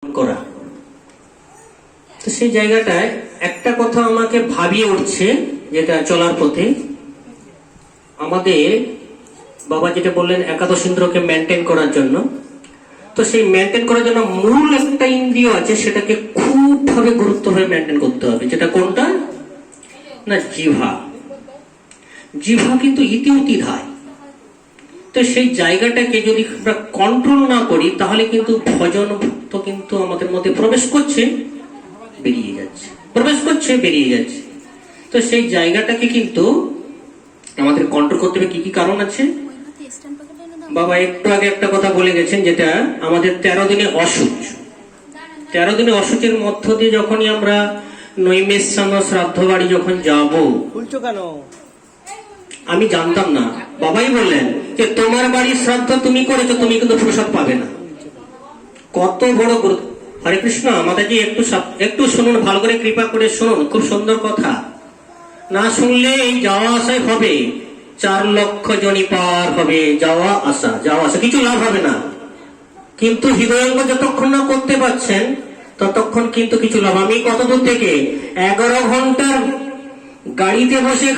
করা। তো সেই জায়গাটায় একটা কথা আমাকে ভাবিয়ে উঠছে, যেটা চলার পথে আমাদের বাবা যেটা বললেন একাদশ ইন্দ্রকে মেনটেন করার জন্য, তো সেই মেনটেন করার জন্য মূল একটা ইন্দ্রিয় আছে, সেটাকে খুব ভাবে গুরুত্বভাবে মেনটেন করতে হবে। যেটা কোনটা না, জিহ্বা। জিহ্বা কিন্তু ইতি ধায়। তো সেই জায়গাটাকে যদি আমরা কন্ট্রোল না করি, তাহলে কিন্তু ভজন ভক্ত কিন্তু আমাদের মধ্যে প্রবেশ করছে, বেরিয়ে যাচ্ছে, প্রবেশ করছে, বেরিয়ে যাচ্ছে। তো সেই জায়গাটাকে কিন্তু আমাদের কন্ট্রোল করতে হবে। কি কি কারণ আছে বাবা একটু আগে একটা কথা বলে গেছেন, যেটা আমাদের 13 দিনে অসুচ। 13 দিনে অসুচের মধ্য দিয়ে যখনই আমরা নৈমেষান্ন শ্রাদ্ধ বাড়ি যখন যাব, আমি জানতাম না, বাবাই বললেন যে তোমার বাড়ির শ্রাদ্ধ তুমি করেছো, তুমি কিন্তু প্রসাদ পাবে না। কত বড় গুরুত্ব। হরে কৃষ্ণ। আমাদের যে একটু শুনুন, ভালো করে কৃপা করে শুনুন, খুব সুন্দর কথা। না শুনলে এই যাওয়া আসাই হবে, 4 লক্ষ জনি পার হবে, যাওয়া আসা কিছু লাভ হবে না। কিন্তু হৃদয়ঙ্গ যতক্ষণ না করতে পারছেন, ততক্ষণ কিন্তু কিছু লাভ। আমি কতদূর থেকে 11 ঘন্টার গাড়িতে বসে